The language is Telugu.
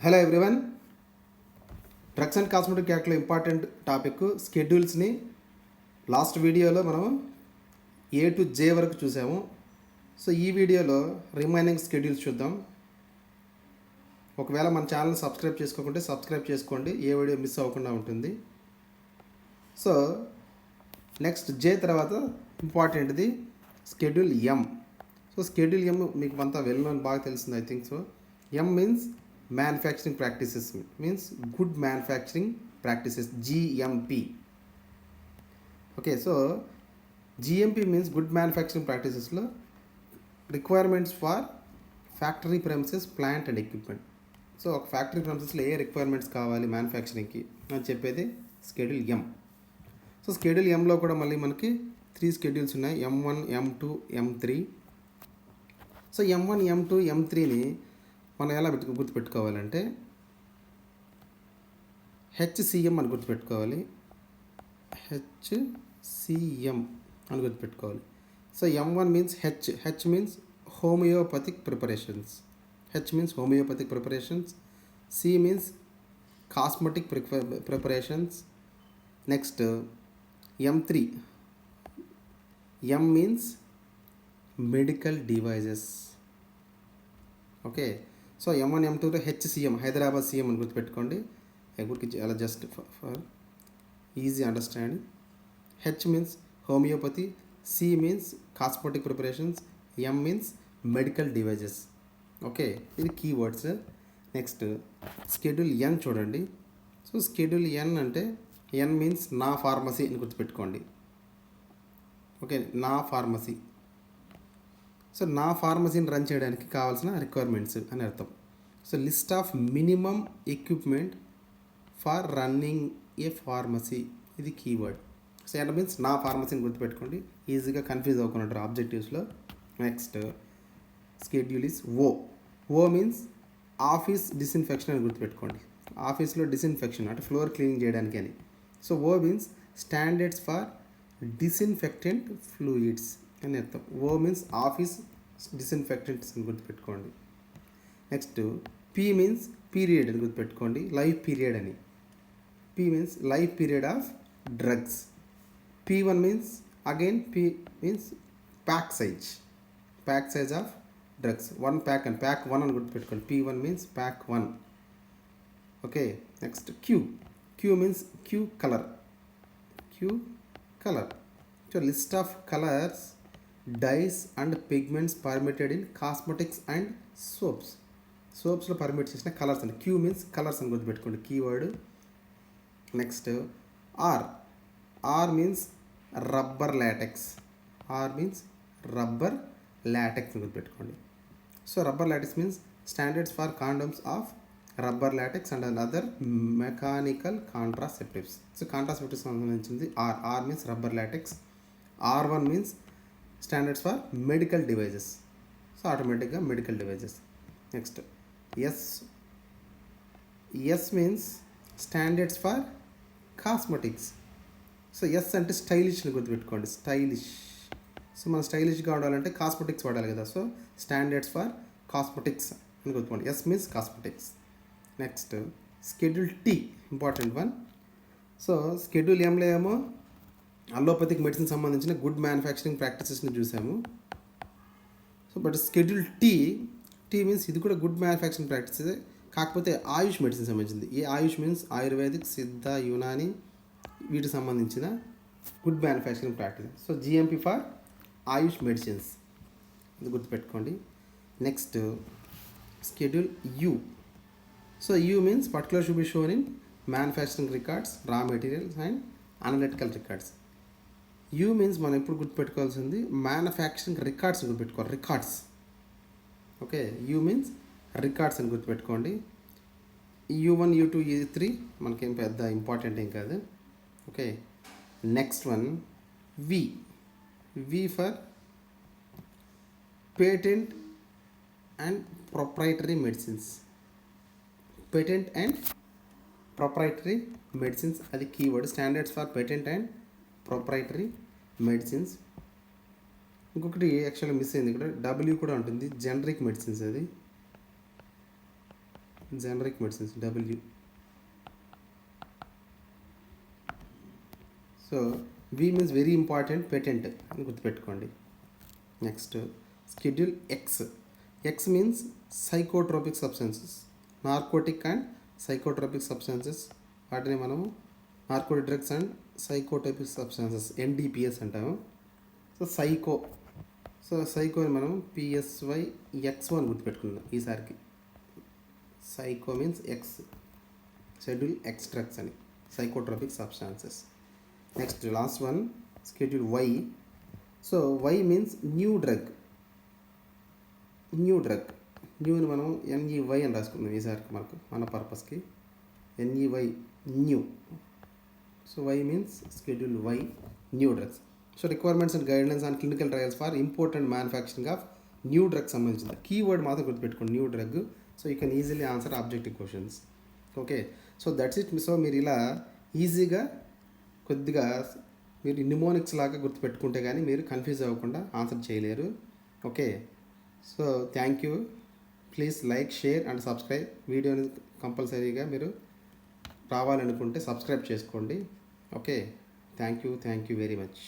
Hello everyone. Drugs and cosmetic యాక్ట్లో ఇంపార్టెంట్ టాపిక్ స్కెడ్యూల్స్ని లాస్ట్ వీడియోలో మనం A to J వరకు చూసాము. సో ఈ వీడియోలో రిమైనింగ్ స్కెడ్యూల్స్ చూద్దాం. ఒకవేళ మన ఛానల్ సబ్స్క్రైబ్ చేసుకోకుంటే సబ్స్క్రైబ్ చేసుకోండి, ఏ వీడియో మిస్ అవ్వకుండా ఉంటుంది. సో నెక్స్ట్ J తర్వాత ఇంపార్టెంట్ది schedule M. So schedule M మీకు అంతా వెల్ బాగా తెలిసింది, I think so. M means manufacturing practices, means good manufacturing practices, GMP. Okay, so GMP means good manufacturing ప్రాక్టీసెస్లో requirements for factory premises, plant and equipment. So ఒక ఫ్యాక్టరీ ప్రెమిసెస్లో ఏ రిక్వైర్మెంట్స్ కావాలి మ్యానుఫ్యాక్చరింగ్కి అని చెప్పేది స్కెడ్యూల్ M. సో స్కెడ్యూల్ Mలో కూడా మళ్ళీ మనకి 3 స్కెడ్యూల్స్ ఉన్నాయి, M1, M2, M3. So M1, M2, M3ని మనం ఎలా గుర్తుపెట్టుకోవాలంటే HCM అని గుర్తుపెట్టుకోవాలి, HCM అని గుర్తుపెట్టుకోవాలి. So M1 means H means homoeopathic preparations, H means homoeopathic preparations, C means cosmetic preparations. Next M3, M means medical devices. Okay, so M1, M2లో HCM Hyderabad CM అని గుర్తుపెట్టుకోండి, గుర్తు అలా just for easy understanding. H means homeopathy, C means cosmetic preparations, M means medical devices. Okay, ఇది కీవర్డ్స్. నెక్స్ట్ స్కెడ్యూల్ N చూడండి. సో స్కెడ్యూల్ N అంటే N మీన్స్ నా ఫార్మసీ అని గుర్తుపెట్టుకోండి. ఓకే, నా ఫార్మసీ. సో నా ఫార్మసీని రన్ చేయడానికి కావాల్సిన రిక్వైర్మెంట్స్ అని అర్థం. So list of minimum equipment for running a pharmacy, ఇది కీవర్డ్. సో ఎట్ మీన్స్ నా ఫార్మసీని గుర్తుపెట్టుకోండి, ఈజీగా కన్ఫ్యూజ్ అవ్వకుండా ఆబ్జెక్టివ్స్లో. Next schedule is O means office disinfection అని గుర్తుపెట్టుకోండి. ఆఫీస్లో డిస్ఇన్ఫెక్షన్ అంటే ఫ్లోర్ క్లీనింగ్ చేయడానికి అని. So O means standards for disinfectant fluids అని అర్థం. O మీన్స్ ఆఫీస్ డిస్ఇన్ఫెక్టెంట్స్ అని గుర్తుపెట్టుకోండి. నెక్స్ట్ P మీన్స్ పీరియడ్ అని గుర్తుపెట్టుకోండి, లైఫ్ పీరియడ్ అని. P means life period of drugs. P1 means again P means pack size of drugs. 1 pack అని, ప్యాక్ 1 అని గుర్తుపెట్టుకోండి. P1 means pack 1. Okay, next Q means colour. So list of colours, dyes and pigments permitted in cosmetics and సోప్స్లో పర్మిట్ చేసిన కలర్స్ అండి. Q మీన్స్ కలర్స్ అని గుర్తుపెట్టుకోండి, keyword. Next R means rubber latex. R means rubber latex అని గుర్తుపెట్టుకోండి. So rubber latex means standards for condoms of rubber latex and other mechanical contraceptives. So contraceptives సంబంధించింది R means rubber latex. R1 means standards for medical devices. So ఆటోమేటిక్గా medical devices. Next S means standards for cosmetics. So S అంటే స్టైలిష్ని గుర్తుపెట్టుకోండి, స్టైలిష్. సో మనం స్టైలిష్గా ఉండాలంటే కాస్మెటిక్స్ వాడాలి కదా. సో స్టాండర్డ్స్ ఫర్ కాస్మెటిక్స్ అని గుర్తుపెట్టుకోండి, S means cosmetics. Next schedule T, important one. So schedule Mలో ఏమో అలోపతిక్ మెడిసిన్ సంబంధించిన గుడ్ మ్యానుఫ్యాక్చరింగ్ ప్రాక్టీసెస్ని చూసాము. So but schedule T means ఇది కూడా గుడ్ మ్యానుఫ్యాక్చరింగ్ ప్రాక్టీసెస్, కాకపోతే ఆయుష్ మెడిసిన్ సంబంధించింది. ఈ ఆయుష్ మీన్స్ ఆయుర్వేదిక్, సిద్ధ, యునాని, వీటికి సంబంధించిన good manufacturing practice. So GMP for Ayush medicines, ఇది గుర్తుపెట్టుకోండి. Next schedule U. So U means particular should be shown in manufacturing records, రా materials and analytical records. U means మనం ఎప్పుడు గుర్తుపెట్టుకోవాల్సింది మ్యానుఫ్యాక్చరింగ్ రికార్డ్స్ గుర్తుపెట్టుకోవాలి, records. Okay, U means records అని గుర్తుపెట్టుకోండి. U1, U2, U3 మనకేం పెద్ద ఇంపార్టెంట్ ఏం కాదు. Okay, next one V for patent and proprietary medicines. Patent and proprietary medicines, అది keyword. Standards for patent and proprietary medicines. ఇంకొకటి యాక్చువల్గా మిస్ అయింది ఇక్కడ, W కూడా ఉంటుంది, జనరిక్ మెడిసిన్స్. అది generic medicines W. So V means very important patent అని గుర్తుపెట్టుకోండి. Next schedule X. X means psychotropic substances, narcotic and psychotropic substances. వాటిని మనము narcotic drugs and psychotropic substances NDPS అంటాము. సో సైకో అని మనం పిఎస్వై ఎక్స్1 గుర్తుపెట్టుకుందాం ఈసారికి. Psycho means X, schedule X drugs అని, psychotropic substances. Next last one schedule Y. So Y means new drug. న్యూని మనం ఎన్ఈవై అని రాసుకుందాం ఈసారికి మనకు మన పర్పస్కి. NEY new. So Y means schedule Y new drugs. So requirements and guidelines and clinical trials for important manufacturing of new drug సంబంధించింది. కీవర్డ్ మాత్రం గుర్తుపెట్టుకోండి, new drug. So you can easily answer objective questions. Okay, so that's it. So మీరు ఇలా ఈజీగా కొద్దిగా మీరు నిమోనిక్స్ లాగా గుర్తుపెట్టుకుంటే కానీ మీరు కన్ఫ్యూజ్ అవ్వకుండా ఆన్సర్ చేయలేరు. Okay, so thank you. Please like, share and subscribe. వీడియోని కంపల్సరీగా మీరు రావాలనుకుంటే సబ్స్క్రైబ్ చేసుకోండి. Okay, thank you very much.